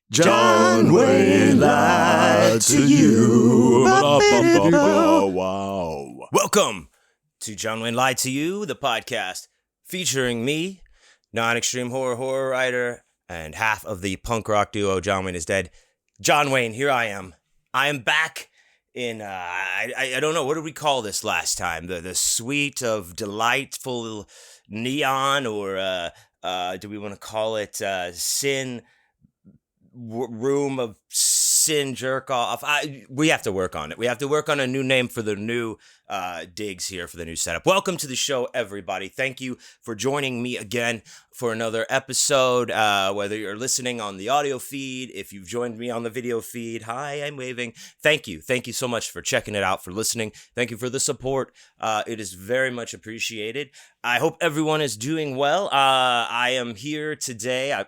John Wayne lied to you. Wow. Welcome to John Wayne Lied to You, the podcast featuring me, non-extreme horror writer, and half of the punk rock duo John Wayne is Dead. John Wayne, here I am. I am back in, I don't know, what did we call this last time? The suite of delightful neon, or do we want to call it sin? Room of sin jerk off. We have to work on it. We have to work on a new name for the new digs here, for the new setup. Welcome to the show, everybody. Thank you for joining me again for another episode. Whether you're listening on the audio feed, if you've joined me on the video feed, hi, I'm waving. Thank you. Thank you so much for checking it out, for listening. Thank you for the support. It is very much appreciated. I hope everyone is doing well. I am here today.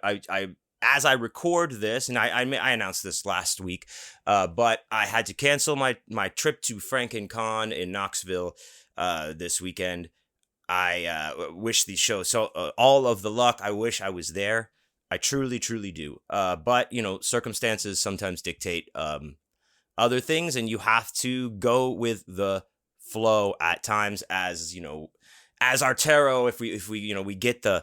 As I record this, and I announced this last week, but I had to cancel my trip to FrankenCon in Knoxville this weekend. I wish the show all of the luck. I wish I was there. I truly, truly do. But, you know, circumstances sometimes dictate other things, and you have to go with the flow at times. As, you know, as our tarot, if we you know, we get the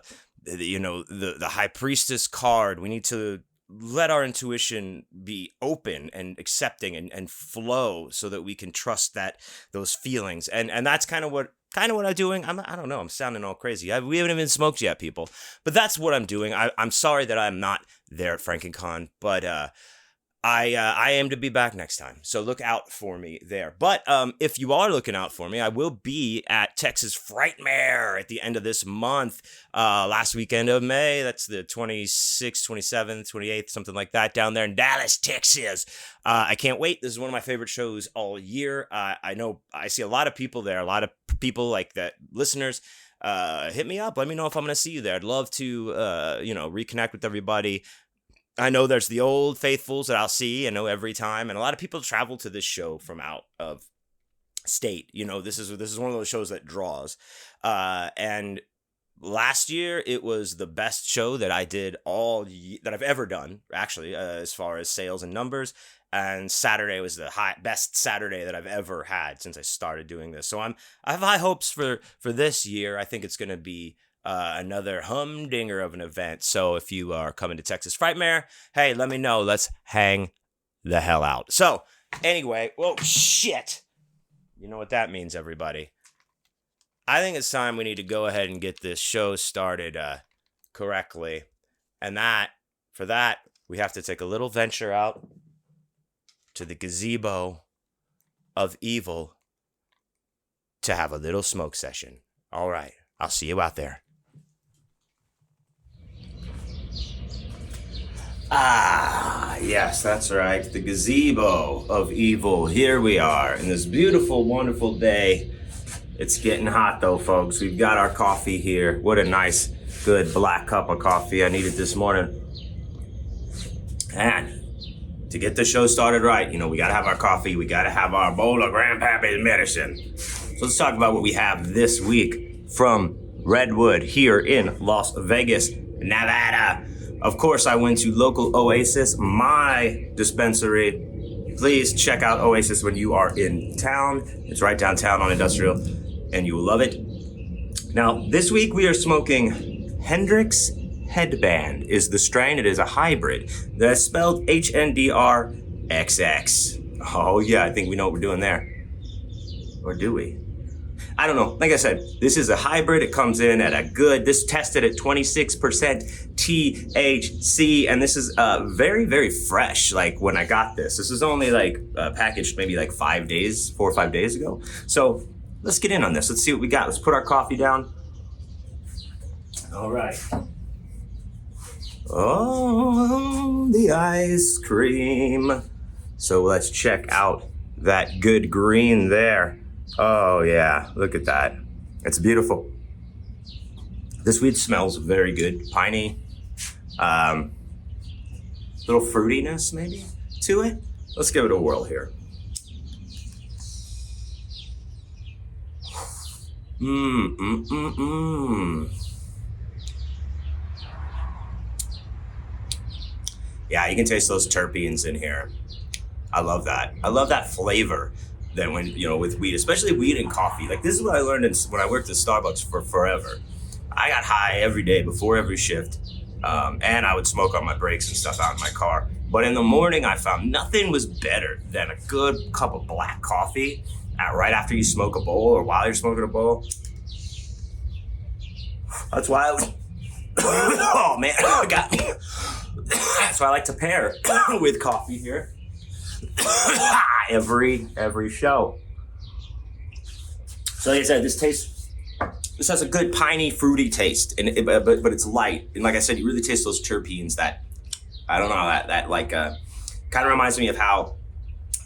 high priestess card, we need to let our intuition be open and accepting and flow, so that we can trust those feelings. And that's kind of what I'm doing. I don't know, I'm sounding all crazy. We haven't even smoked yet, people, but that's what I'm doing. I'm sorry that I'm not there at FrankenCon, but I am to be back next time, so look out for me there. But if you are looking out for me, I will be at Texas Frightmare at the end of this month, last weekend of May. That's the 26th, 27th, 28th, something like that, down there in Dallas, Texas. I can't wait. This is one of my favorite shows all year. I know I see a lot of people there, a lot of people like that, listeners. Hit me up. Let me know if I'm going to see you there. I'd love to, reconnect with everybody. I know there's the old faithfuls that I'll see, every time, and a lot of people travel to this show from out of state. You know, this is one of those shows that draws. And last year it was the best show that I did that I've ever done, actually, as far as sales and numbers. And Saturday was the best Saturday that I've ever had since I started doing this. So I have high hopes for this year. I think it's going to be another humdinger of an event. So if you are coming to Texas Frightmare, hey, let me know. Let's hang the hell out. So anyway, whoa, shit. You know what that means, everybody. I think it's time we need to go ahead and get this show started correctly. And for that, we have to take a little venture out to the gazebo of evil to have a little smoke session. All right, I'll see you out there. Ah, yes, that's right. The gazebo of evil. Here we are in this beautiful, wonderful day. It's getting hot though, folks. We've got our coffee here. What a nice, good black cup of coffee I needed this morning. And to get the show started right, we got to have our coffee. We got to have our bowl of Grandpappy's medicine. So let's talk about what we have this week from Redwood here in Las Vegas, Nevada. Of course, I went to local Oasis, my dispensary. Please check out Oasis when you are in town. It's right downtown on Industrial, and you will love it. Now, this week we are smoking Hendrix Headband is the strain. It is a hybrid that's spelled HNDRXX. Oh yeah, I think we know what we're doing there. Or do we? I don't know. Like I said, this is a hybrid. It comes in at this tested at 26% THC, and this is very, very fresh. Like when I got this is only packaged maybe 4 or 5 days ago. So let's get in on this. Let's see what we got. Let's put our coffee down. All right. Oh, the ice cream. So let's check out that good green there. Oh yeah, look at that. It's beautiful. This weed smells very good. Piney. Little fruitiness maybe to it. Let's give it a whirl here. Yeah, you can taste those terpenes in here. I love that. I love that flavor that when, with weed, especially weed and coffee. Like, this is what I learned when I worked at Starbucks for forever. I got high every day before every shift. And I would smoke on my breaks and stuff out in my car. But in the morning, I found nothing was better than a good cup of black coffee right after you smoke a bowl or while you're smoking a bowl. That's why I was... oh, man, it got me. That's why I like to pair with coffee here. every show. So like I said, this has a good piney, fruity taste, and but it's light. And like I said, you really taste those terpenes that, I don't know, that like kind of reminds me of how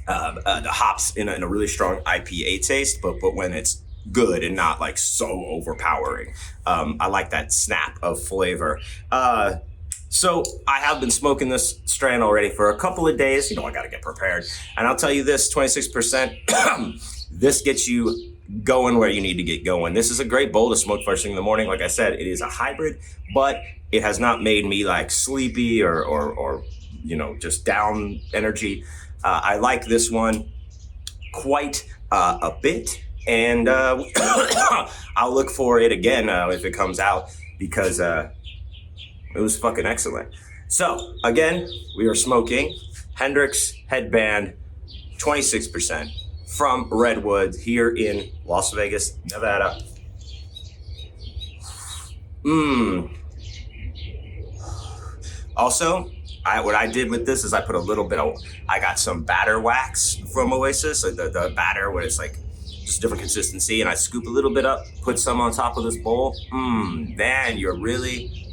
the hops in a really strong IPA taste, but when it's good and not like so overpowering. I like that snap of flavor. So I have been smoking this strain already for a couple of days. I got to get prepared. And I'll tell you this, 26%, this gets you going where you need to get going. This is a great bowl to smoke first thing in the morning. Like I said, it is a hybrid, but it has not made me like sleepy or just down energy. I like this one quite a bit. And I'll look for it again if it comes out, because it was fucking excellent. So, again, we are smoking Hendrix Headband 26% from Redwood here in Las Vegas, Nevada. Also, what I did with this is I put a little bit of, I got some batter wax from Oasis, the batter where it's like just different consistency, and I scoop a little bit up, put some on top of this bowl. Then you're really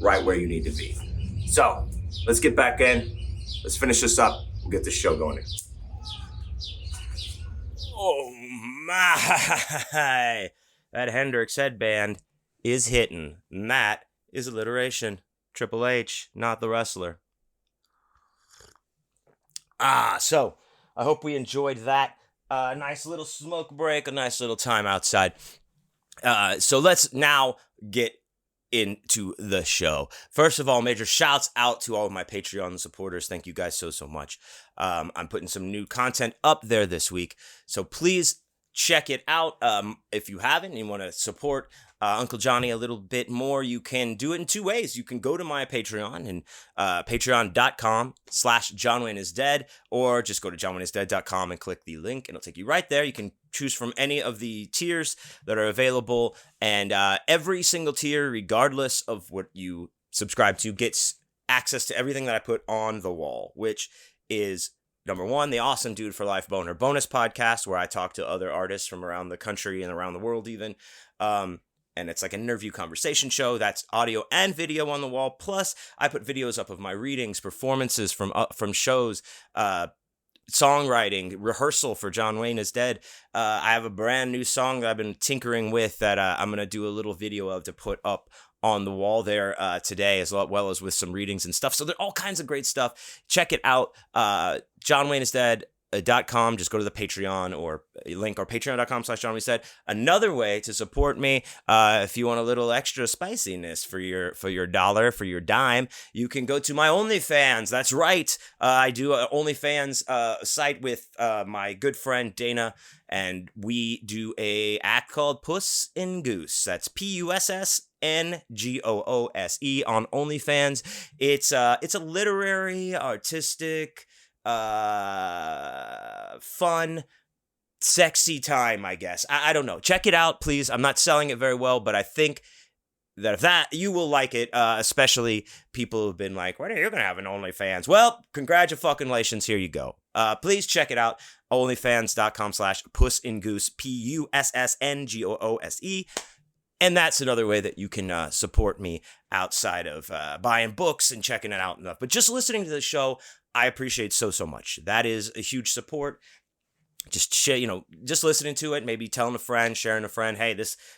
right where you need to be. So let's get back in. Let's finish this up. We'll get this show going. Oh my! That Hendrix Headband is hitting. And that is alliteration. Triple H, not the wrestler. So I hope we enjoyed that. Nice little smoke break, a nice little time outside. So let's now get into the show. First of all, major shouts out to all of my Patreon supporters. Thank you guys so much. I'm putting some new content up there this week, so please check it out. If you haven't and you want to support Uncle Johnny a little bit more, you can do it in two ways. You can go to my Patreon and patreon.com/johnwayneliedtoyou, or just go to johnwayneliedtoyou.com and click the link, and it'll take you right there. You can choose from any of the tiers that are available, and every single tier, regardless of what you subscribe to, gets access to everything that I put on the wall, which is number one, the Awesome Dude for Life Boner bonus podcast, where I talk to other artists from around the country and around the world even. And it's like an interview conversation show. That's audio and video on the wall. Plus, I put videos up of my readings, performances from shows, songwriting, rehearsal for John Wayne is Dead. I have a brand new song that I've been tinkering with that I'm going to do a little video of to put up on the wall there today, as well as with some readings and stuff. So there are all kinds of great stuff. Check it out. johnwayneliedtoyou.com. Just go to the Patreon or link, or patreon.com/johnwayneliedtoyou. Another way to support me, if you want a little extra spiciness for your dollar, for your dime, you can go to my OnlyFans. That's right. I do an OnlyFans site with my good friend Dana, and we do a act called Puss in Goose. That's PUSSNGOOSE on OnlyFans. It's a literary, artistic, fun, sexy time, I guess. I don't know. Check it out, please. I'm not selling it very well, but I think that you will like it, especially people who've been like, when are you gonna have an OnlyFans? Well, congratulations, here you go. Please check it out, onlyfans.com/pussingoose, PUSSNGOOSE. And that's another way that you can support me outside of buying books and checking it out enough. But just listening to the show, I appreciate so much. That is a huge support. Just just listening to it, maybe telling a friend, sharing a friend, hey,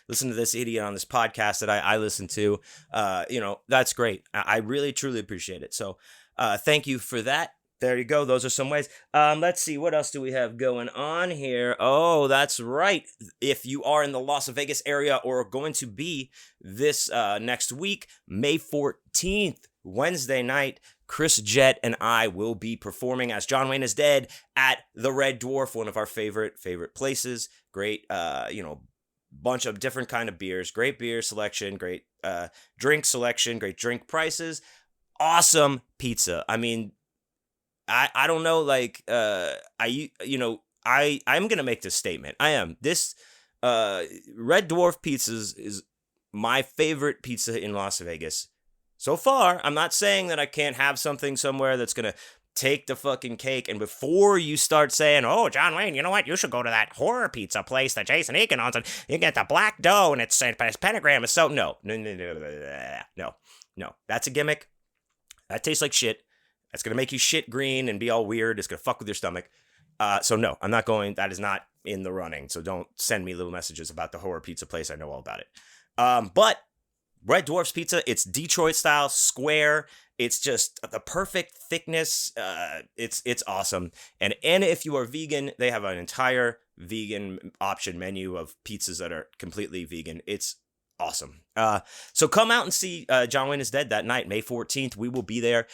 listen to this idiot on this podcast that I listen to. That's great. I really, truly appreciate it. So thank you for that. There you go. Those are some ways. Let's see. What else do we have going on here? Oh, that's right. If you are in the Las Vegas area or going to be this next week, May 14th, Wednesday night, Chris Jett and I will be performing as John Wayne is Dead at the Red Dwarf, one of our favorite places. Great, bunch of different kind of beers, great beer selection, great drink selection, great drink prices, awesome pizza. I mean, I don't know, like, I'm gonna make this statement. I am. This Red Dwarf Pizzas is my favorite pizza in Las Vegas so far. I'm not saying that I can't have something somewhere that's gonna take the fucking cake. And before you start saying, "Oh, John Wayne, you know what? You should go to that horror pizza place that Jason Egan owns, and you get the black dough, and its pentagram is so..." No. That's a gimmick. That tastes like shit. That's gonna make you shit green and be all weird. It's gonna fuck with your stomach. So no, I'm not going. That is not in the running. So don't send me little messages about the horror pizza place. I know all about it. But Red Dwarf's pizza, it's Detroit style, square. It's just the perfect thickness. It's awesome. And if you are vegan, they have an entire vegan option menu of pizzas that are completely vegan. It's awesome. So come out and see John Wayne is Dead that night, May 14th. We will be there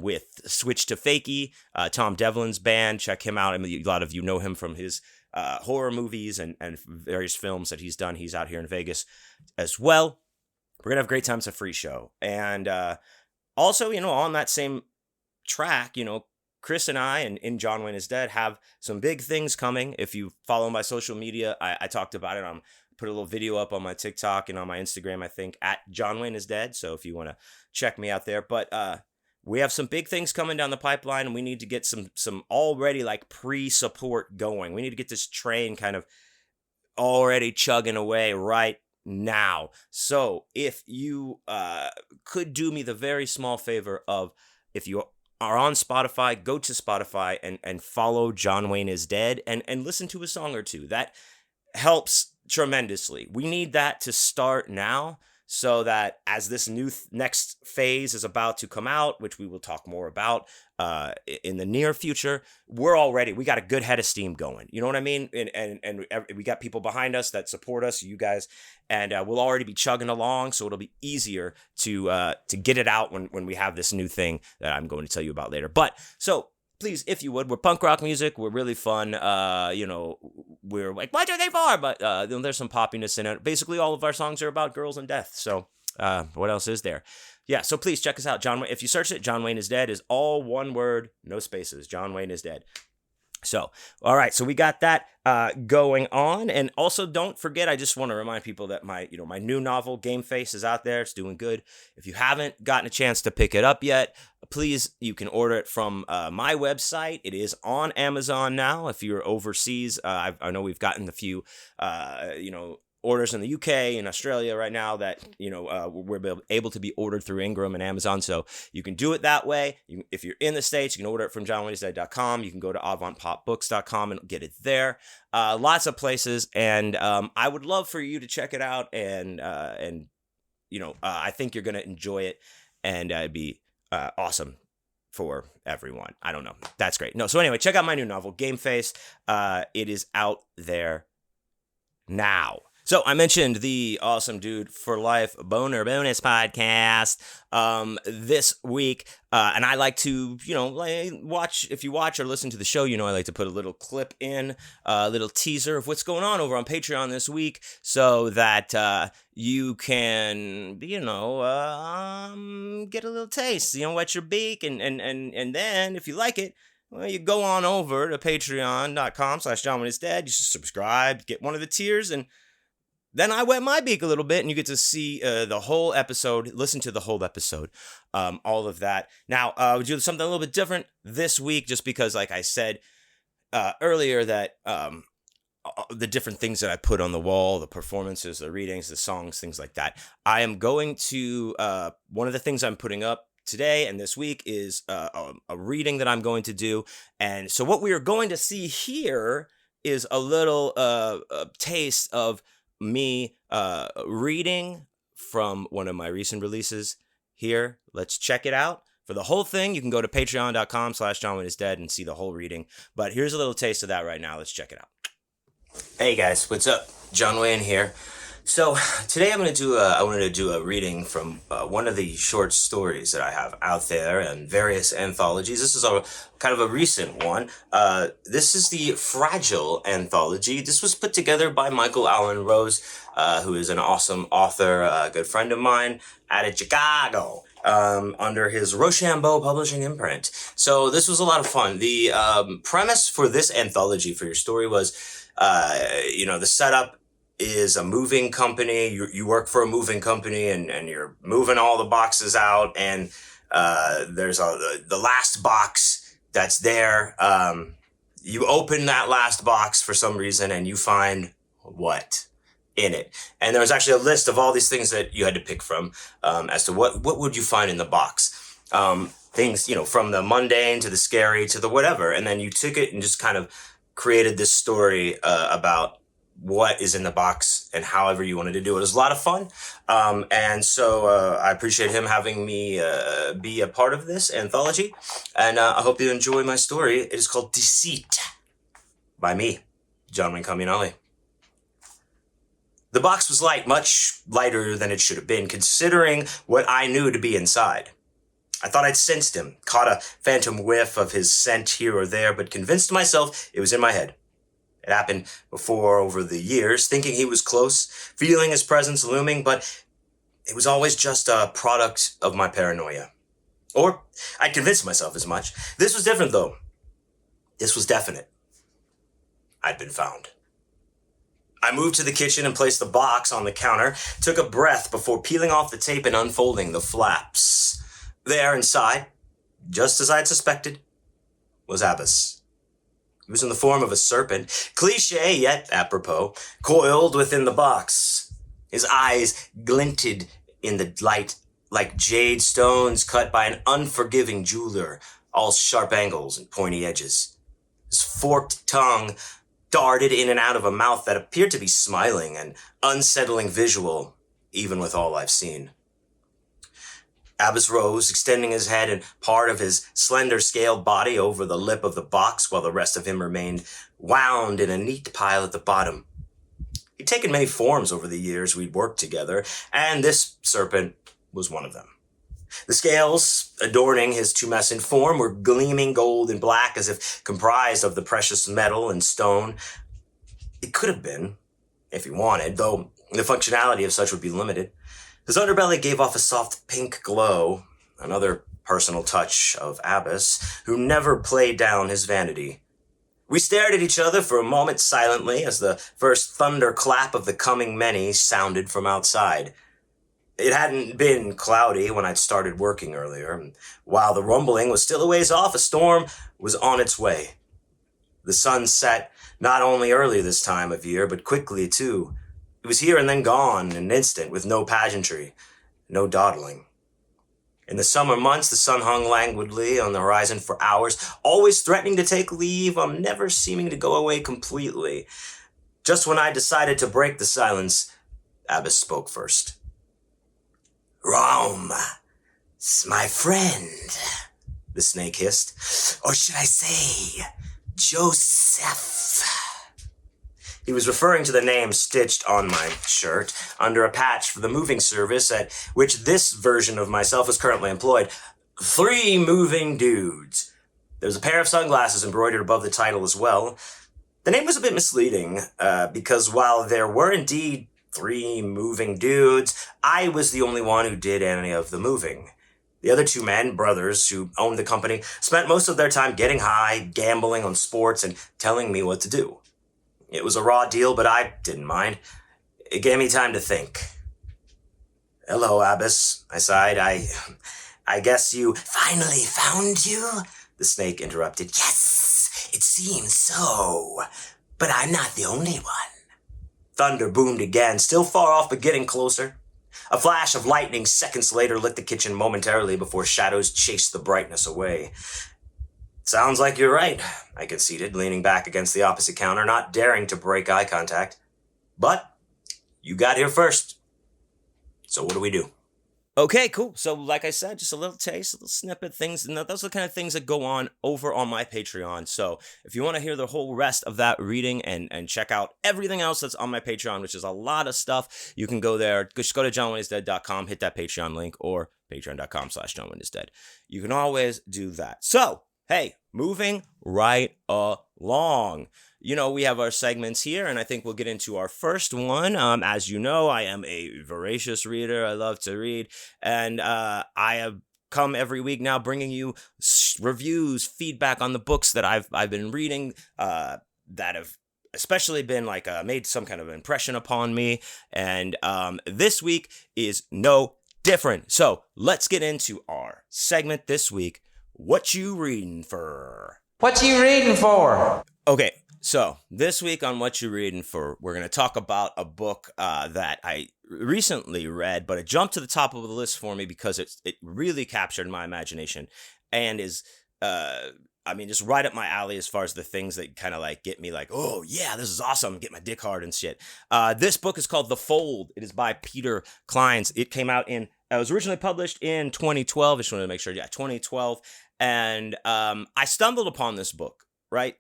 with Switch to Fakey, Tom Devlin's band. Check him out. I mean, a lot of you know him from his horror movies and various films that he's done. He's out here in Vegas as well. We're going to have a great time. It's a free show. And also, on that same track, Chris and I and John Wayne is Dead have some big things coming. If you follow my social media, I talked about it. Put a little video up on my TikTok and on my Instagram, I think, at John Wayne is Dead. So if you want to check me out there. But we have some big things coming down the pipeline, and we need to get some already like pre-support going. We need to get this train kind of already chugging away right now. So if you could do me the very small favor of, if you are on Spotify, go to Spotify and follow John Wayne is Dead and listen to a song or two. That helps tremendously. We need that to start now, so that as this new next phase is about to come out, which we will talk more about in the near future, we got a good head of steam going. You know what I mean? And we got people behind us that support us, you guys, and we'll already be chugging along, so it'll be easier to get it out when we have this new thing that I'm going to tell you about later. But so please, if you would, we're punk rock music. We're really fun. We're like, what are they for? But there's some poppiness in it. Basically, all of our songs are about girls and death. So what else is there? Yeah, so please check us out. If you search it, John Wayne is Dead is all one word, no spaces. John Wayne is Dead. So, all right, so we got that going on. And also, don't forget, I just want to remind people that my new novel, Game Face, is out there. It's doing good. If you haven't gotten a chance to pick it up yet, please, you can order it from my website. It is on Amazon now. If you're overseas, I know we've gotten a few, orders in the UK and Australia right now that, we're able to be ordered through Ingram and Amazon. So you can do it that way. If you're in the States, you can order it from johnwayneliedtoyou.com. You can go to avantpopbooks.com and get it there. Lots of places. And I would love for you to check it out. And I think you're going to enjoy it. And it'd be awesome for everyone. I don't know. That's great. No. So anyway, check out my new novel, Game Face. It is out there now. So I mentioned the Awesome Dude for Life Boner Bonus podcast this week, and I like to, watch, if you watch or listen to the show, I like to put a little clip in, a little teaser of what's going on over on Patreon this week, so that you can, get a little taste, wet your beak, and then if you like it, well, you go on over to patreon.com/JohnWayneIsDead. You should subscribe, get one of the tiers, and then I wet my beak a little bit, and you get to see the whole episode, listen to the whole episode, all of that. Now, we'll do something a little bit different this week, just because, like I said earlier, that the different things that I put on the wall, the performances, the readings, the songs, things like that. I am going to, one of the things I'm putting up today and this week is a reading that I'm going to do. And so what we are going to see here is a little taste of me reading from one of my recent releases here. Let's check it out. For the whole thing, you can go to patreon.com/JohnWayneIsDead and see the whole reading. But here's a little taste of that right now. Let's check it out. Hey guys, what's up? John Wayne here. So today I wanted to do a reading from one of the short stories that I have out there in various anthologies. This is a kind of a recent one. This is the Fragile anthology. This was put together by Michael Allen Rose, who is an awesome author, a good friend of mine out of Chicago. Under his Rochambeau publishing imprint. So this was a lot of fun. The premise for this anthology for your story was, the setup is a moving company. You work for a moving company and you're moving all the boxes out, and there's the last box that's there. You open that last box for some reason and you find what in it. And there was actually a list of all these things that you had to pick from as to what would you find in the box. Things, from the mundane to the scary to the whatever. And then you took it and just kind of created this story about what is in the box and however you wanted to do it. It was a lot of fun. And so I appreciate him having me be a part of this anthology. And I hope you enjoy my story. It is called Deceit by me, John Wayne. The box was light, much lighter than it should have been, considering what I knew to be inside. I thought I'd sensed him, caught a phantom whiff of his scent here or there, but convinced myself it was in my head. It happened before over the years, thinking he was close, feeling his presence looming, but it was always just a product of my paranoia. Or I convinced myself as much. This was different, though. This was definite. I'd been found. I moved to the kitchen and placed the box on the counter, took a breath before peeling off the tape and unfolding the flaps. There inside, just as I'd suspected, was Abbas. He was in the form of a serpent, cliché yet apropos, coiled within the box. His eyes glinted in the light like jade stones cut by an unforgiving jeweler, all sharp angles and pointy edges. His forked tongue darted in and out of a mouth that appeared to be smiling, an unsettling visual, even with all I've seen. Abbas rose, extending his head and part of his slender scaled body over the lip of the box while the rest of him remained wound in a neat pile at the bottom. He'd taken many forms over the years we'd worked together, and this serpent was one of them. The scales adorning his tumescent form were gleaming gold and black as if comprised of the precious metal and stone. It could have been, if he wanted, though the functionality of such would be limited. His underbelly gave off a soft pink glow, another personal touch of Abbas, who never played down his vanity. We stared at each other for a moment silently as the first thunderclap of the coming many sounded from outside. It hadn't been cloudy when I'd started working earlier, and while the rumbling was still a ways off, a storm was on its way. The sun set not only early this time of year, but quickly too. It was here and then gone in an instant, with no pageantry, no dawdling. In the summer months, the sun hung languidly on the horizon for hours, always threatening to take leave, never seeming to go away completely. Just when I decided to break the silence, Abbas spoke first. "Rom, it's my friend," the snake hissed. "Or should I say, Joseph." He was referring to the name stitched on my shirt under a patch for the moving service at which this version of myself is currently employed. 3 moving dudes. There was a pair of sunglasses embroidered above the title as well. The name was a bit misleading, because while there were indeed 3 moving dudes, I was the only one who did any of the moving. The other 2 men, brothers, who owned the company, spent most of their time getting high, gambling on sports, and telling me what to do. It was a raw deal, but I didn't mind. It gave me time to think. "Hello, Abbas," I sighed. I guess you finally found you?" the snake interrupted. "Yes, it seems so. But I'm not the only one." Thunder boomed again, still far off but getting closer. A flash of lightning seconds later lit the kitchen momentarily before shadows chased the brightness away. "Sounds like you're right," I conceded, leaning back against the opposite counter, not daring to break eye contact. "But you got here first. So what do we do?" Okay, cool. So, like I said, just a little taste, a little snippet, things. And those are the kind of things that go on over on my Patreon. So, if you want to hear the whole rest of that reading and check out everything else that's on my Patreon, which is a lot of stuff, you can go there. Just go to johnwayneliedtoyou.com, hit that Patreon link, or patreon.com/johnwayneliedtoyou. You can always do that. So, hey, moving right along. We have our segments here, and I think we'll get into our first one. As you know, I am a voracious reader. I love to read, and I have come every week now bringing you reviews, feedback on the books that I've been reading that have especially been made some kind of impression upon me. And this week is no different. So let's get into our segment this week. What you reading for? What you reading for? Okay, so this week on What You Reading For, we're going to talk about a book that I recently read, but it jumped to the top of the list for me because it really captured my imagination and is, just right up my alley as far as the things that kind of get me oh yeah, this is awesome, get my dick hard and shit. This book is called The Fold. It is by Peter Clines. It came out it was originally published in 2012. I just wanted to make sure, 2012. And I stumbled upon this book, right?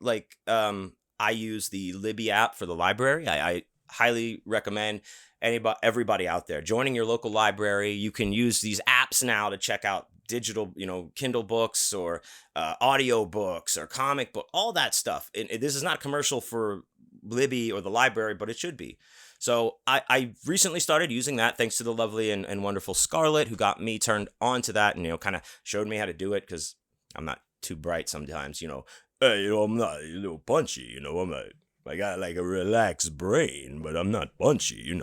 I use the Libby app for the library. I highly recommend everybody out there joining your local library. You can use these apps now to check out digital, Kindle books or audio books or comic book, all that stuff. This is not commercial for Libby or the library, but it should be. So I recently started using that thanks to the lovely and wonderful Scarlett, who got me turned on to that and, kind of showed me how to do it because I'm not too bright sometimes, Hey, I'm not a little punchy, I got a relaxed brain, but I'm not punchy,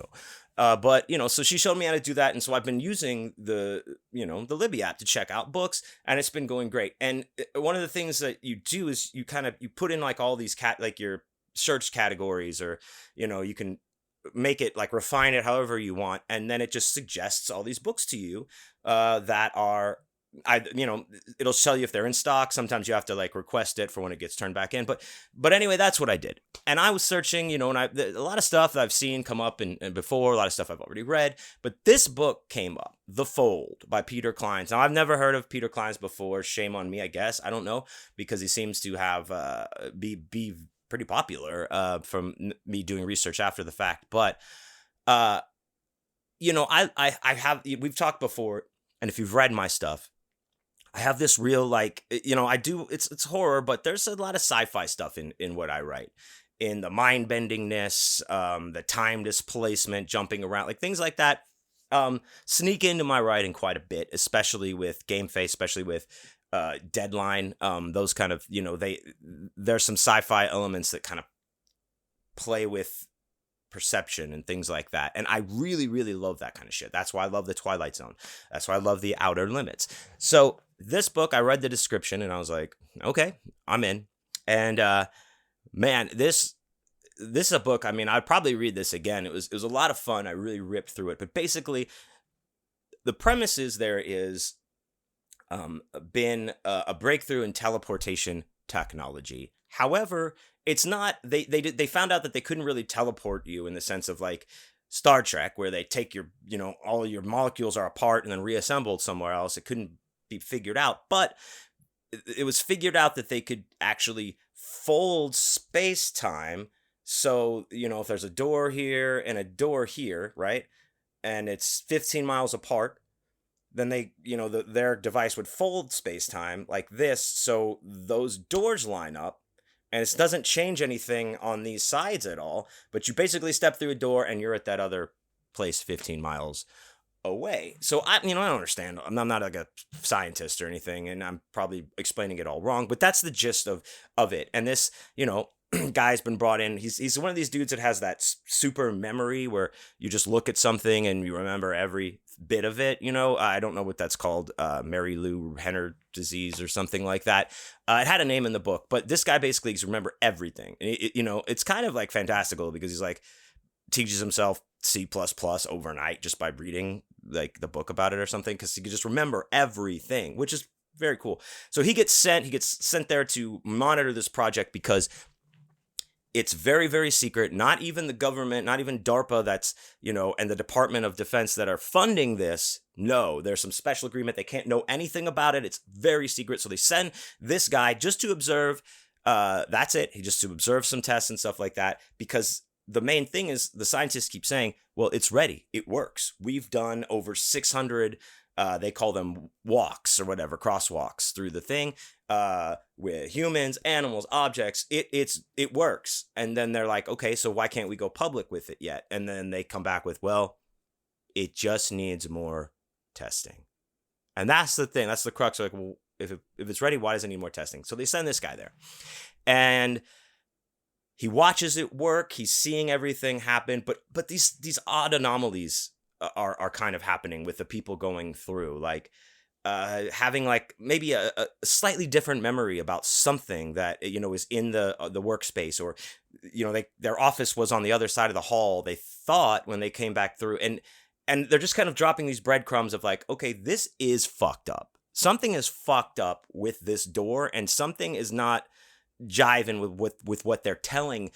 so she showed me how to do that. And so I've been using the Libby app to check out books, and it's been going great. And one of the things that you do is you put in all these your search categories, or, you can make it refine it however you want. And then it just suggests all these books to you that are, it'll tell you if they're in stock. Sometimes you have to request it for when it gets turned back in. But anyway, that's what I did. And I was searching, and a lot of stuff that I've seen come up and before, a lot of stuff I've already read. But this book came up, The Fold by Peter Clines. Now, I've never heard of Peter Clines before. Shame on me, I guess. I don't know, because he seems to have be pretty popular from me doing research after the fact. But I have, we've talked before, and if you've read my stuff, I have this real I do, it's horror, but there's a lot of sci-fi stuff in what I write, in the mind bendingness, the time displacement, jumping around, things like that sneak into my writing quite a bit, especially with Game Face, especially with Deadline, those kind of, there's some sci-fi elements that kind of play with perception and things like that. And I really, really love that kind of shit. That's why I love the Twilight Zone. That's why I love the Outer Limits. So this book, I read the description and I was like, okay, I'm in. And man, this is a book. I'd probably read this again. It was a lot of fun. I really ripped through it. But basically, the premise is there is been a breakthrough in teleportation technology. However, it's not, they found out that they couldn't really teleport you in the sense of Star Trek, where they take your, all your molecules are apart and then reassembled somewhere else. It couldn't be figured out, but it was figured out that they could actually fold space-time. So, if there's a door here and a door here, right? And it's 15 miles apart, then they, their device would fold space-time like this. So those doors line up. And it doesn't change anything on these sides at all, but you basically step through a door and you're at that other place 15 miles away. So I don't understand. I'm not a scientist or anything, and I'm probably explaining it all wrong, but that's the gist of it. And this, guy's been brought in. He's one of these dudes that has that super memory where you just look at something and you remember every bit of it. I don't know what that's called, Mary Lou Henner disease or something like that. It had a name in the book, but this guy basically can remember everything. And it's kind of fantastical because he's teaches himself C++ overnight just by reading the book about it or something, because he could just remember everything, which is very cool. So he gets sent there to monitor this project because It's very, very secret. Not even the government, not even DARPA that's, and the Department of Defense that are funding this. No, there's some special agreement. They can't know anything about it. It's very secret. So they send this guy just to observe. That's it. He just to observe some tests and stuff like that, because the main thing is the scientists keep saying, well, it's ready. It works. We've done over 600, they call them walks or whatever, crosswalks through the thing, with humans, animals, objects. It works. And then they're like, okay, so why can't we go public with it yet? And then they come back with, well, it just needs more testing. And that's the thing. That's the crux. Like, well, if it's ready, why does it need more testing? So they send this guy there. And he watches it work. He's seeing everything happen, but these odd anomalies are kind of happening with the people going through, like having like maybe a slightly different memory about something that is in the workspace, or their office was on the other side of the hall. They thought when they came back through, and they're just kind of dropping these breadcrumbs of like, okay, this is fucked up. Something is fucked up with this door, and something is not jiving with what they're telling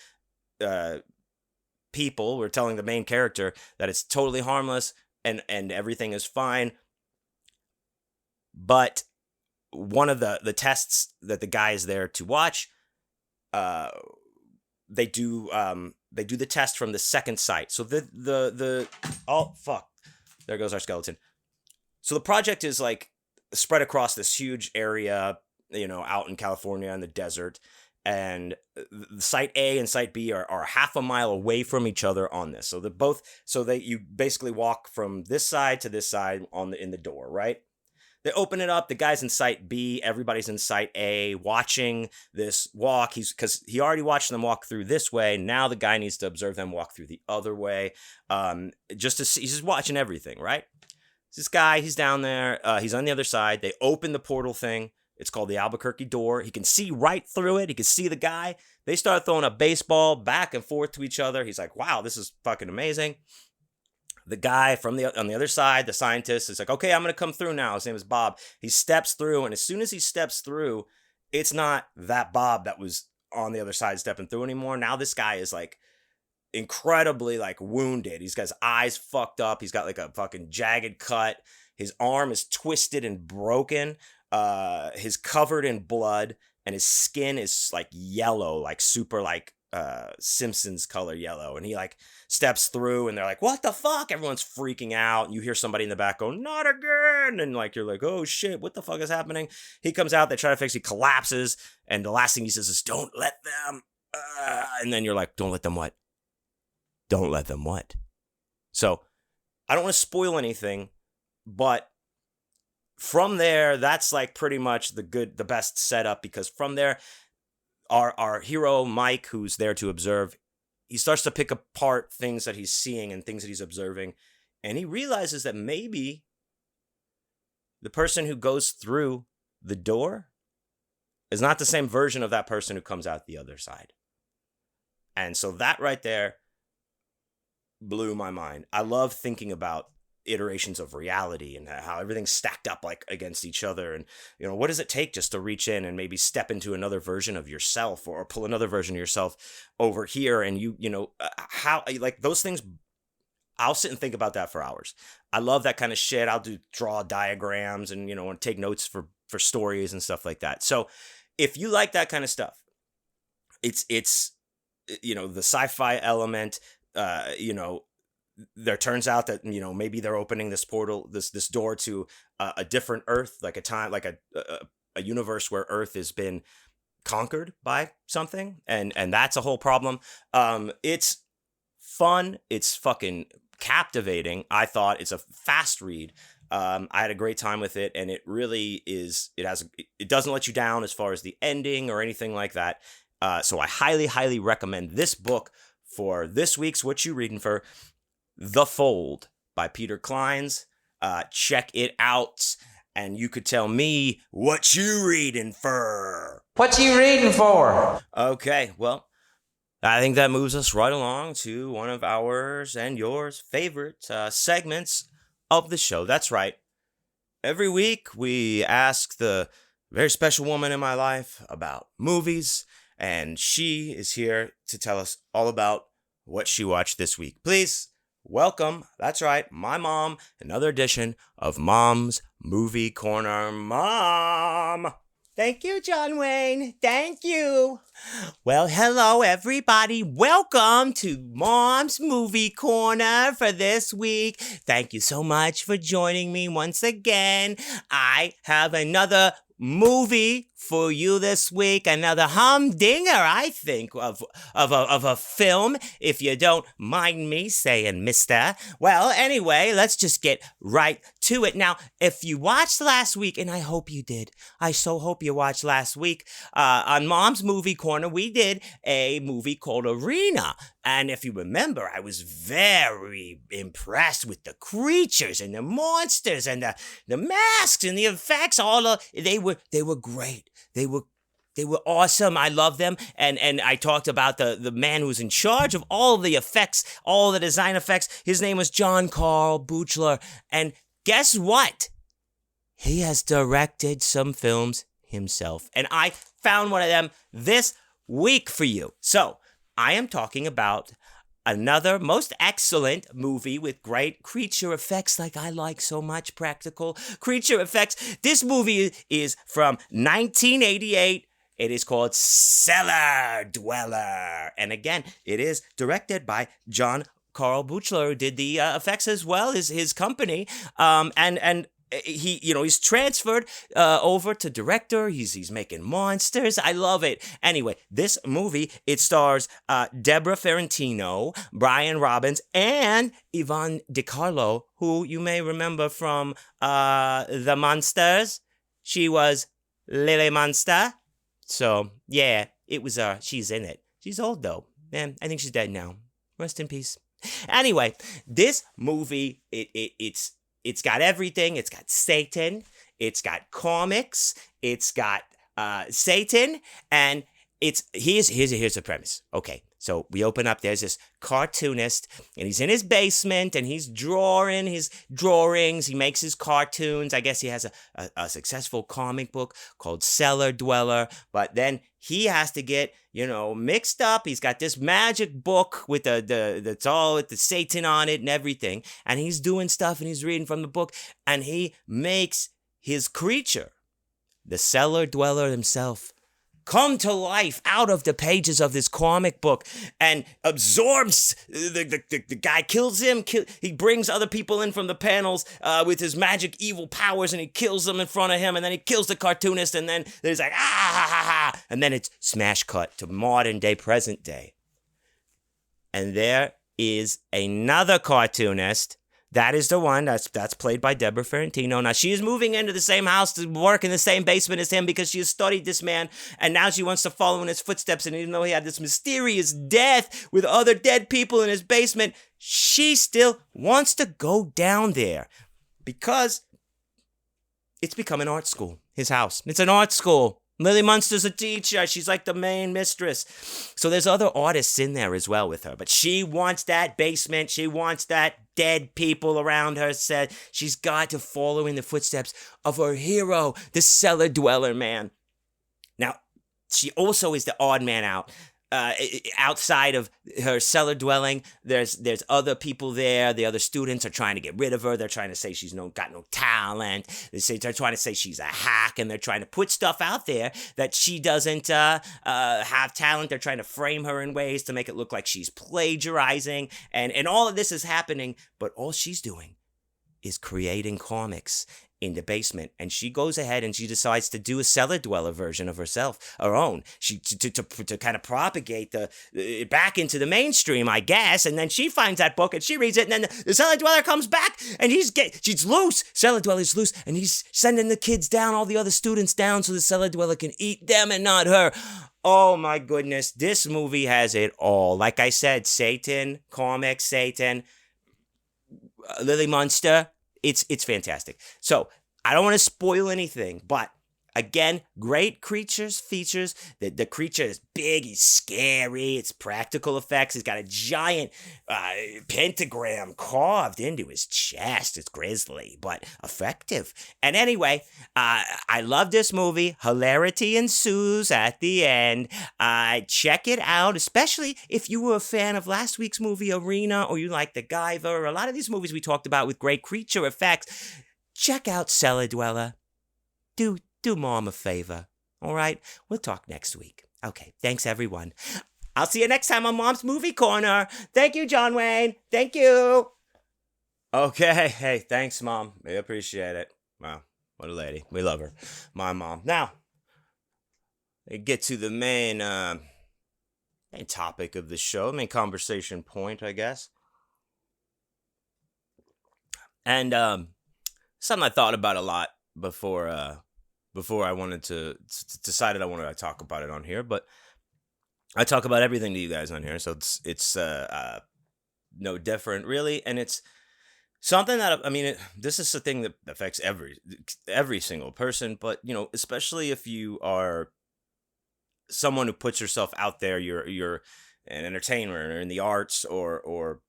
people. We're telling the main character that it's totally harmless and everything is fine. But one of the tests that the guy is there to watch, they do the test from the second site. So the oh fuck, there goes our skeleton. So the project is like spread across this huge area, out in California in the desert, and site A and site B are half a mile away from each other on this. So you basically walk from this side to this side in the door, right? They open it up. The guy's in site B. Everybody's in site A watching this walk. Because he already watched them walk through this way. Now the guy needs to observe them walk through the other way. Just to see, he's just watching everything, right? This guy, he's down there. He's on the other side. They open the portal thing. It's called the Albuquerque door. He can see right through it. He can see the guy. They start throwing a baseball back and forth to each other. He's like, wow, this is fucking amazing. The guy on the other side, the scientist, is like, okay, I'm going to come through now. His name is Bob. He steps through, and as soon as he steps through, it's not that Bob that was on the other side stepping through anymore. Now this guy is like incredibly like wounded. He's got his eyes fucked up. He's got like a fucking jagged cut. His arm is twisted and broken. He's covered in blood, and his skin is like yellow, like super like Simpsons color yellow. And he like steps through, and they're like, what the fuck? Everyone's freaking out, and you hear somebody in the back go, not again. And like, you're like, oh shit, what the fuck is happening? He comes out, they try to fix, he collapses, and the last thing he says is, don't let them. And then you're like, don't let them what? Don't let them what? So I don't want to spoil anything, but from there, that's like pretty much the best setup, because from there, our hero, Mike, who's there to observe, he starts to pick apart things that he's seeing and things that he's observing, and he realizes that maybe the person who goes through the door is not the same version of that person who comes out the other side. And so that right there blew my mind. I love thinking about iterations of reality and how everything's stacked up like against each other, and what does it take just to reach in and maybe step into another version of yourself, or pull another version of yourself over here, and how like those things. I'll sit and think about that for hours. I love that kind of shit. I'll draw diagrams and and take notes for stories and stuff like that. So if you like that kind of stuff, it's the sci-fi element, there turns out that maybe they're opening this portal, this door to a different Earth, like a time, like a universe where Earth has been conquered by something, and that's a whole problem. It's fun. It's fucking captivating. I thought it's a fast read. I had a great time with it, and it really is. It doesn't let you down as far as the ending or anything like that. So I highly, highly recommend this book for this week's What You Reading For. The Fold by Peter Clines. Check it out, and you could tell me what you reading for. What you reading for? Okay, well, I think that moves us right along to one of ours and yours favorite segments of the show. That's right. Every week we ask the very special woman in my life about movies, and she is here to tell us all about what she watched this week. Please welcome, that's right, my mom, another edition of Mom's Movie Corner. Mom! Thank you, John Wayne. Thank you. Well, hello, everybody. Welcome to Mom's Movie Corner for this week. Thank you so much for joining me once again. I have another movie for you this week, another humdinger, I think, of a film, if you don't mind me saying, mister. Well, anyway, let's just get right to it. Now, if you watched last week, and I hope you did, I so hope you watched last week, on Mom's Movie Corner, we did a movie called Arena. And if you remember, I was very impressed with the creatures and the monsters and the masks and the effects. They were great. They were awesome. I love them. And I talked about the man who's in charge of all the effects, all the design effects. His name was John Carl Buchler. And guess what? He has directed some films himself. And I found one of them this week for you. So I am talking about another most excellent movie with great creature effects, like I like so much, practical creature effects. This movie is from 1988. It is called Cellar Dweller. And again, it is directed by John Carl Buchler, who did the effects as well as his company. And he's transferred over to director. He's making monsters. I love it. Anyway, this movie, it stars Deborah Ferrantino, Brian Robbins, and Yvonne DiCarlo, who you may remember from The Monsters. She was Lily Monster. So, yeah, it was she's in it. She's old, though. Man, I think she's dead now. Rest in peace. Anyway, this movie, it's got everything. It's got Satan. It's got comics. It's got Satan. And here's the premise. Okay, so we open up. There's this cartoonist, and he's in his basement, and he's drawing his drawings. He makes his cartoons. I guess he has a successful comic book called Cellar Dweller. But then he has to get, mixed up. He's got this magic book with that's all with the Satan on it and everything. And he's doing stuff, and he's reading from the book, and he makes his creature, the Cellar Dweller himself, come to life out of the pages of this comic book and absorbs the guy, kills him. He brings other people in from the panels with his magic evil powers, and he kills them in front of him, and then he kills the cartoonist, and then there's like, and then it's smash cut to modern day, present day. And there is another cartoonist. That is the one that's played by Deborah Ferrantino. Now, she is moving into the same house to work in the same basement as him because she has studied this man, and now she wants to follow in his footsteps. And even though he had this mysterious death with other dead people in his basement, she still wants to go down there because it's become an art school, his house. It's an art school. Lily Munster's a teacher. She's like the main mistress. So there's other artists in there as well with her. But she wants that basement. She wants that dead people around her. Said she's got to follow in the footsteps of her hero, the Cellar Dweller man. Now, she also is the odd man out. Outside of her cellar dwelling, there's other people there. The other students are trying to get rid of her. They're trying to say she's got no talent. They're trying to say she's a hack, and they're trying to put stuff out there that she doesn't have talent. They're trying to frame her in ways to make it look like she's plagiarizing, and all of this is happening. But all she's doing is creating comics in the basement, and she goes ahead and she decides to do a Cellar Dweller version of herself, her own. She to kind of propagate the back into the mainstream, I guess. And then she finds that book and she reads it, and then the Cellar Dweller comes back, and she's loose. Cellar Dweller's loose, and he's sending the kids down, all the other students down, so the Cellar Dweller can eat them and not her. Oh my goodness, this movie has it all. Like I said, Satan, comics, Satan, Lily Munster. It's fantastic. So I don't want to spoil anything, but Again, great creatures features. The creature is big, he's scary, it's practical effects. He's got a giant pentagram carved into his chest. It's grisly, but effective. And anyway, I love this movie. Hilarity ensues at the end. Check it out, especially if you were a fan of last week's movie, Arena, or you like The Guyver, or a lot of these movies we talked about with great creature effects. Check out Cellar Dweller. Do Mom a favor, all right? We'll talk next week. Okay, thanks, everyone. I'll see you next time on Mom's Movie Corner. Thank you, John Wayne. Thank you. Okay, hey, thanks, Mom. We appreciate it. Wow, what a lady. We love her. My mom. Now, we get to the main topic of the show, main conversation point, I guess. And something I thought about a lot before I wanted to decided I wanted to talk about it on here, but I talk about everything to you guys on here, so it's no different really, and it's something that this is a thing that affects every single person, but especially if you are someone who puts yourself out there, you're an entertainer or in the arts or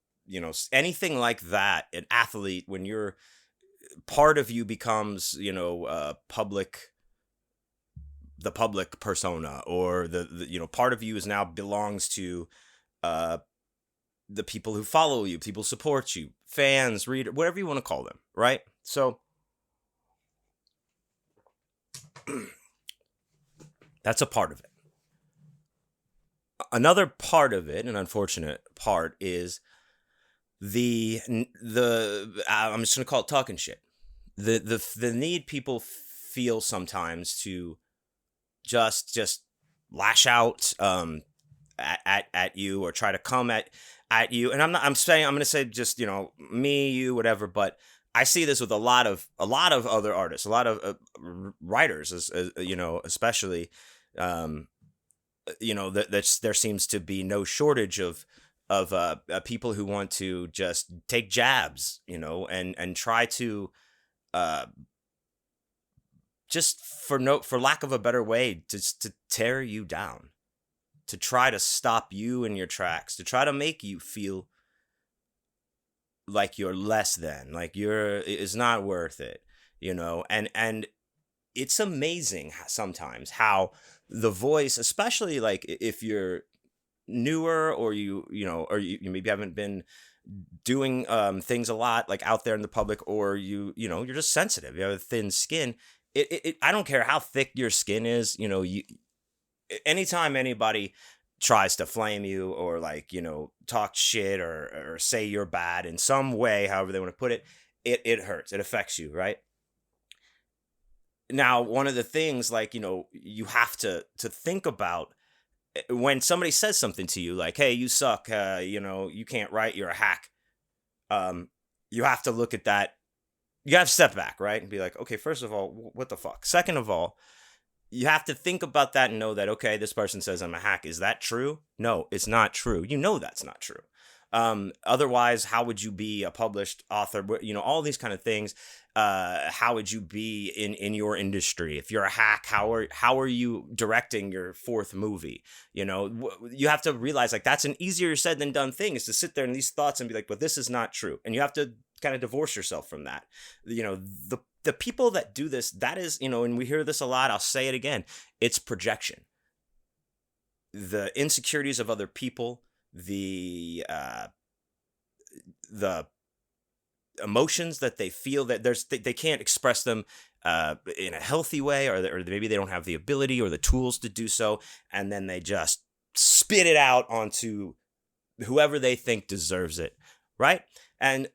anything like that, an athlete. When you're part of you becomes the public persona, or the part of you is now belongs to the people who follow you, people support you, fans, reader, whatever you want to call them, right? So that's a part of it. Another part of it, an unfortunate part, is the I'm just gonna call it talking shit. The need people feel sometimes to just lash out at you, or try to come at you. And I'm going to say just, me, you, whatever, but I see this with a lot of other artists, a lot of writers, as especially, there seems to be no shortage of people who want to just take jabs, and try to, just for lack of a better way, to tear you down, to try to stop you in your tracks, to try to make you feel like you're less than, like it's not worth it, and it's amazing sometimes how the voice, especially like if you're newer, or you maybe haven't been doing things a lot, like out there in the public, or you're just sensitive, you have a thin skin. I don't care how thick your skin is, anytime anybody tries to flame you, or talk shit, or say you're bad in some way, however they want to put it, it hurts, it affects you, right? Now, one of the things, you have to think about when somebody says something to you, like, hey, you suck, you can't write, you're a hack. You have to look at that. You have to step back, right? And be like, okay, first of all, what the fuck? Second of all, you have to think about that and know that, okay, this person says I'm a hack. Is that true? No, it's not true. That's not true. Otherwise, how would you be a published author? All these kind of things. How would you be in your industry? If you're a hack, how are you directing your fourth movie? You have to realize, that's an easier said than done thing, is to sit there in these thoughts and be like, but this is not true. And you have to kind of divorce yourself from that. The people that do this, that is, and we hear this a lot, I'll say it again, it's projection. The insecurities of other people, the emotions that they feel, that they can't express them in a healthy way, or maybe they don't have the ability or the tools to do so, and then they just spit it out onto whoever they think deserves it, right? And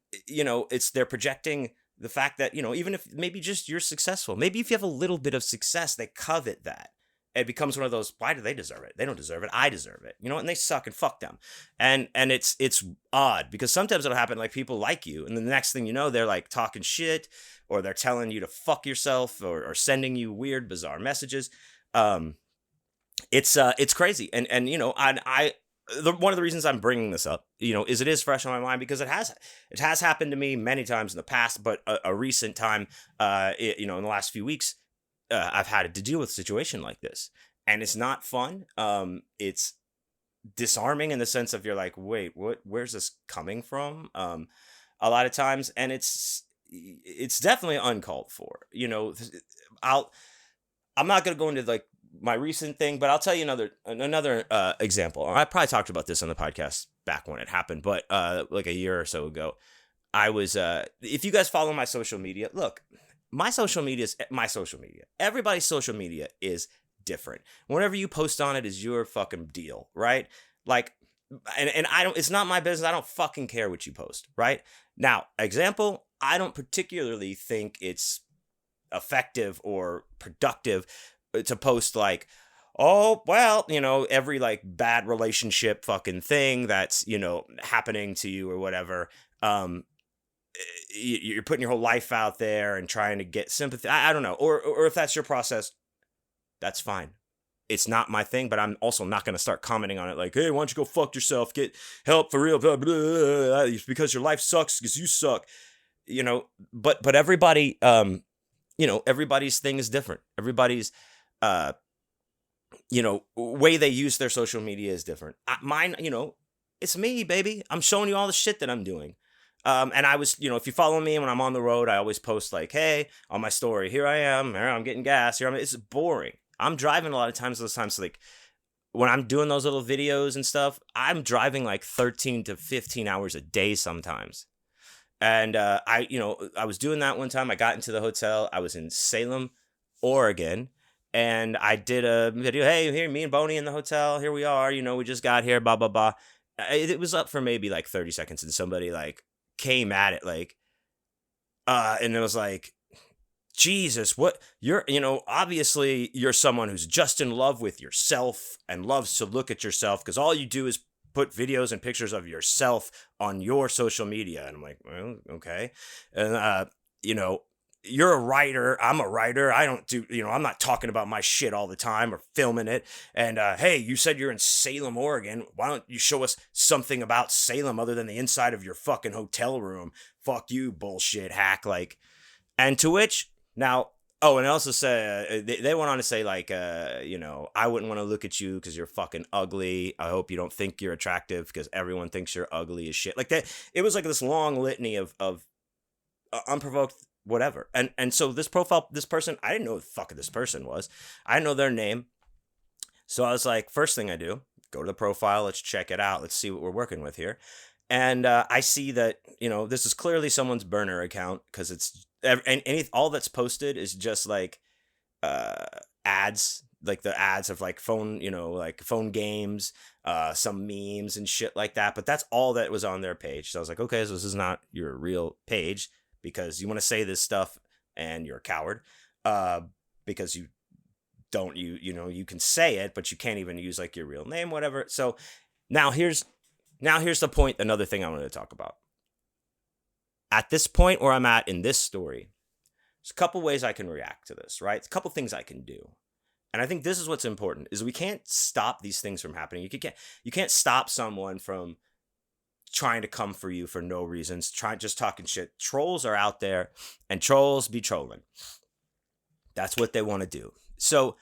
they're projecting the fact that even if maybe just you're successful, maybe if you have a little bit of success, they covet that. It becomes one of those, why do they deserve it? They don't deserve it. I deserve it. And they suck, and fuck them. And it's odd, because sometimes it'll happen, like people like you, and then the next thing you know, they're like talking shit, or they're telling you to fuck yourself, or sending you weird, bizarre messages. It's crazy. And one of the reasons I'm bringing this up, is it is fresh on my mind, because it has happened to me many times in the past, but a recent time, in the last few weeks, I've had to deal with a situation like this, and it's not fun. It's disarming in the sense of you're like, wait, where's this coming from? A lot of times, and it's definitely uncalled for. I'm not gonna go into like my recent thing, but I'll tell you another example. I probably talked about this on the podcast back when it happened, but like a year or so ago, I was if you guys follow my social media, look, my social media is my social media. Everybody's social media is different. Whenever you post on it is your fucking deal, right? Like, and I don't, it's not my business. I don't fucking care what you post, right? Now, example, I don't particularly think it's effective or productive to post like, oh, well, every like bad relationship fucking thing that's, happening to you or whatever. You're putting your whole life out there and trying to get sympathy. I don't know. Or if that's your process, that's fine. It's not my thing, but I'm also not going to start commenting on it like, hey, why don't you go fuck yourself? Get help for real. Blah, blah, blah, because your life sucks because you suck. But everybody, everybody's thing is different. Everybody's, way they use their social media is different. Mine, it's me, baby. I'm showing you all the shit that I'm doing. And I was, if you follow me when I'm on the road, I always post like, hey, on my story, here I am, I'm getting gas, it's boring. I'm driving a lot of times, so like when I'm doing those little videos and stuff, I'm driving like 13 to 15 hours a day sometimes. And I was doing that one time. I got into the hotel. I was in Salem, Oregon, and I did a video. Hey, here, me and Boney in the hotel. Here we are. We just got here, blah, blah, blah. It was up for maybe like 30 seconds, and somebody like came at it like, and it was like, Jesus, what you're, obviously you're someone who's just in love with yourself and loves to look at yourself because all you do is put videos and pictures of yourself on your social media. And I'm like, well, okay. And, you're a writer. I'm a writer. I don't do, I'm not talking about my shit all the time or filming it. And, hey, you said you're in Salem, Oregon. Why don't you show us something about Salem other than the inside of your fucking hotel room? Fuck you, bullshit hack. Like, and to which now, and I also say, they went on to say like, I wouldn't want to look at you because you're fucking ugly. I hope you don't think you're attractive because everyone thinks you're ugly as shit. Like that. It was like this long litany of unprovoked whatever. And so this person, I didn't know who the fuck this person was. I didn't know their name. So I was like, first thing I do, go to the profile. Let's check it out. Let's see what we're working with here. And I see that, this is clearly someone's burner account because it's, and all that's posted is just like ads, like the ads of like phone, like phone games, some memes and shit like that. But that's all that was on their page. So I was like, okay, so this is not your real page because you want to say this stuff and you're a coward because you don't, you can say it, but you can't even use like your real name, whatever. So now here's the point. Another thing I wanted to talk about. At this point where I'm at in this story, there's a couple ways I can react to this, right? A couple things I can do. And I think this is what's important is we can't stop these things from happening. You can't stop someone from trying to come for you for no reasons, just talking shit. Trolls are out there and trolls be trolling. That's what they want to do. So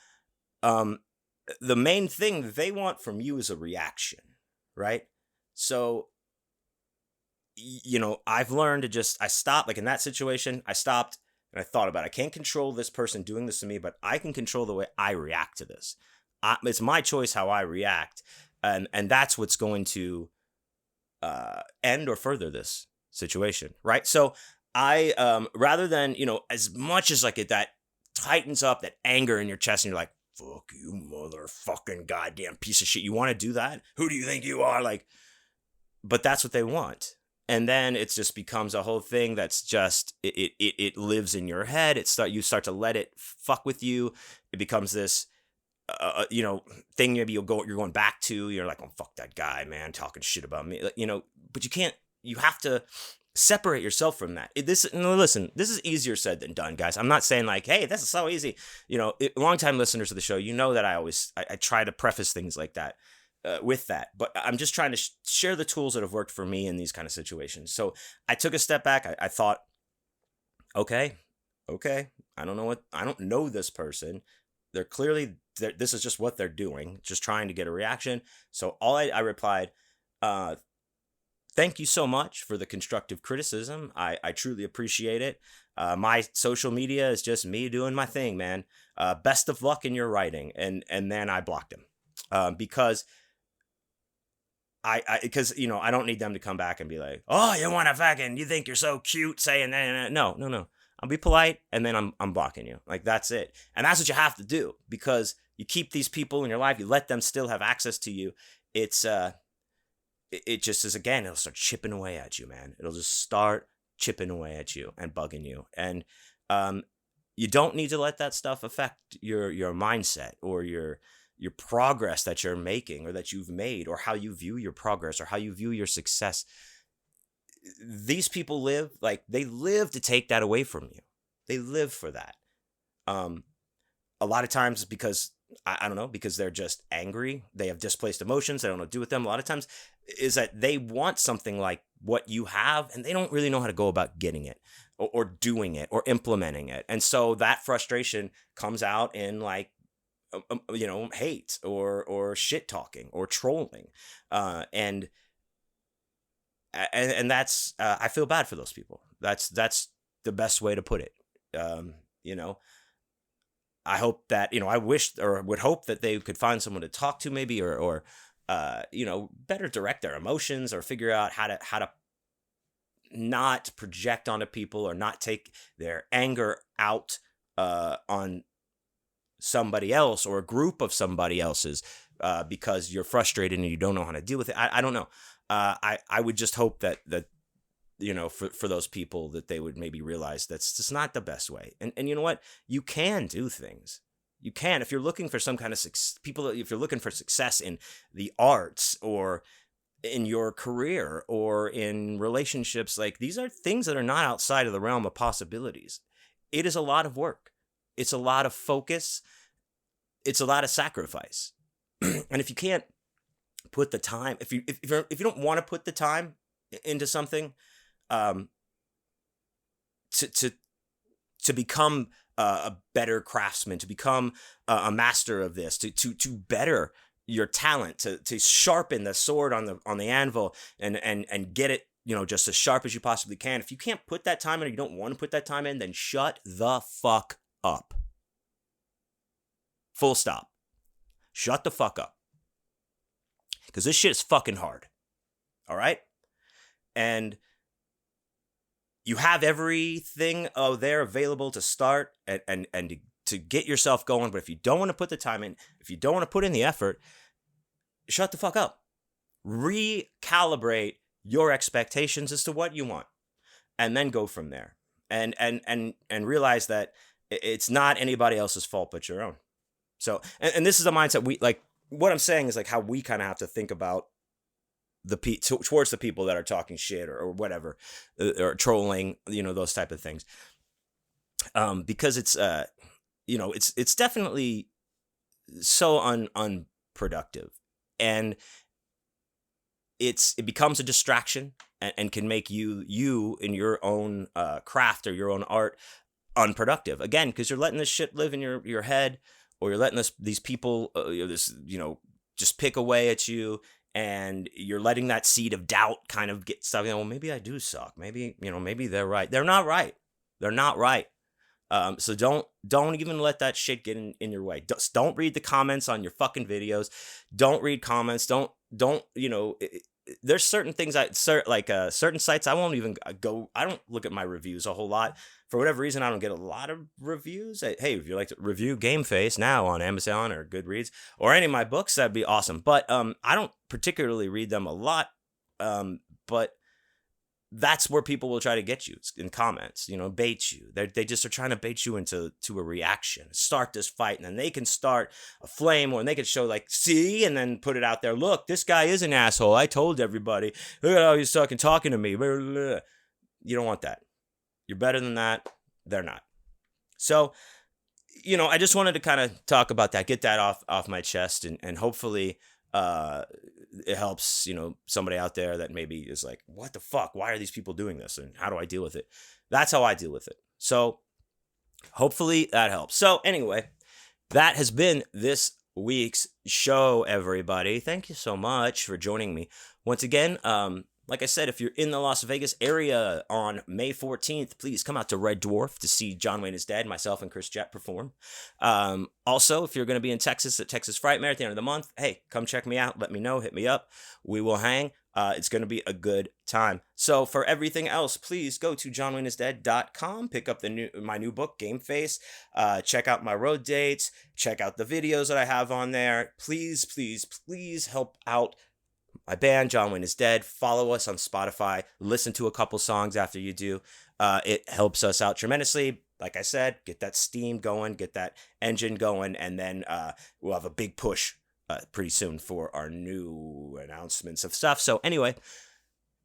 the main thing they want from you is a reaction, right? So I've learned to I stopped, like in that situation, I stopped and I thought about it. I can't control this person doing this to me, but I can control the way I react to this. It's my choice how I react. And that's what's going to end or further this situation, right? So I, rather than, as much as like that tightens up that anger in your chest and you're like, fuck you, motherfucking goddamn piece of shit. You want to do that? Who do you think you are? Like, but that's what they want. And then it just becomes a whole thing that's just, it lives in your head. You start to let it fuck with you. It becomes this, thing maybe you're going back to. You're like, oh, fuck that guy, man, talking shit about me. Like, but you have to separate yourself from that. Listen, this is easier said than done, guys. I'm not saying like, hey, this is so easy. Longtime listeners of the show, that I try to preface things like that. With that, but I'm just trying to share the tools that have worked for me in these kind of situations. So I took a step back. I thought, okay, I don't know this person. This is just what they're doing, just trying to get a reaction. So I replied, thank you so much for the constructive criticism. I truly appreciate it. My social media is just me doing my thing, man. Best of luck in your writing. And then I blocked him because because I don't need them to come back and be like, oh, you think you're so cute saying that. No. I'll be polite, and then I'm blocking you. Like, that's it. And that's what you have to do, because you keep these people in your life, you let them still have access to you. It just is, again, it'll start chipping away at you, man. It'll just start chipping away at you and bugging you. And you don't need to let that stuff affect your mindset or your progress that you're making or that you've made, or how you view your progress or how you view your success. These people live to take that away from you. They live for that. A lot of times because I don't know, because they're just angry. They have displaced emotions. They don't know what to do with them. A lot of times is that they want something like what you have, and they don't really know how to go about getting it or doing it or implementing it. And so that frustration comes out in hate or shit talking or trolling. And that's I feel bad for those people. That's the best way to put it. I hope that, I wish or would hope that they could find someone to talk to, maybe, or better direct their emotions, or figure out how to not project onto people or not take their anger out on somebody else or a group of somebody else's because you're frustrated and you don't know how to deal with it. I don't know. I would just hope that for those people, that they would maybe realize that's just not the best way. And you know what? You can do things. You can, if you're looking for some kind of if you're looking for success in the arts or in your career or in relationships, like, these are things that are not outside of the realm of possibilities. It is a lot of work. It's a lot of focus. It's a lot of sacrifice. And if you can't put the time, if you don't want to put the time into something, to become a better craftsman, to become a master of this, to better your talent, to sharpen the sword on the anvil and get it, just as sharp as you possibly can. If you can't put that time in, or you don't want to put that time in, then shut the fuck up. Full stop. Shut the fuck up. Because this shit is fucking hard. All right? And you have everything there available to start and to get yourself going. But if you don't want to put the time in, if you don't want to put in the effort, shut the fuck up. Recalibrate your expectations as to what you want, and then go from there. And realize that it's not anybody else's fault but your own. So, and this is a mindset what I'm saying is how we kind of have to think about towards the people that are talking shit or whatever, or trolling, those type of things. Because it's it's definitely so unproductive, and it becomes a distraction and can make you in your own craft or your own art unproductive, again, because you're letting this shit live in your head, or you're letting these people just pick away at you. And you're letting that seed of doubt kind of get stuck. Well, maybe I do suck. Maybe, maybe they're right. They're not right. They're not right. So don't even let that shit get in your way. Don't read the comments on your fucking videos. Don't read comments. Don't there's certain things certain sites I won't even go. I don't look at my reviews a whole lot. For whatever reason, I don't get a lot of reviews. Hey, if you like to review Game Face now on Amazon or Goodreads or any of my books, that'd be awesome. But I don't particularly read them a lot. But that's where people will try to get you in comments, bait you. They just are trying to bait you into a reaction, start this fight, and then they can start a flame, or they can show see, and then put it out there. Look, this guy is an asshole. I told everybody. Look at how he's talking to me. You don't want that. You're better than that. They're not. So, I just wanted to kind of talk about that, get that off my chest, and hopefully it helps, somebody out there that maybe is like, what the fuck? Why are these people doing this? And how do I deal with it? That's how I deal with it. So Hopefully that helps. So anyway, that has been this week's show, everybody. Thank you so much for joining me. Once again, like I said, if you're in the Las Vegas area on May 14th, please come out to Red Dwarf to see John Wayne is Dead, myself and Chris Jett perform. Also, if you're going to be in Texas at Texas Fright Mare at the end of the month, hey, come check me out. Let me know. Hit me up. We will hang. It's going to be a good time. So for everything else, please go to johnwayneisdead.com. Pick up my new book, Game Face. Check out my road dates. Check out the videos that I have on there. Please, please, please help out my band, John Wayne is Dead. Follow us on Spotify. Listen to a couple songs after you do. It helps us out tremendously. Like I said, get that steam going, get that engine going, and then we'll have a big push pretty soon for our new announcements of stuff. So anyway,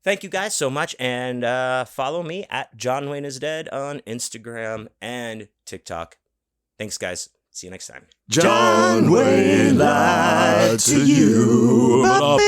thank you guys so much, and follow me at John Wayne is Dead on Instagram and TikTok. Thanks, guys. See you next time. John Wayne lied to you. Wow.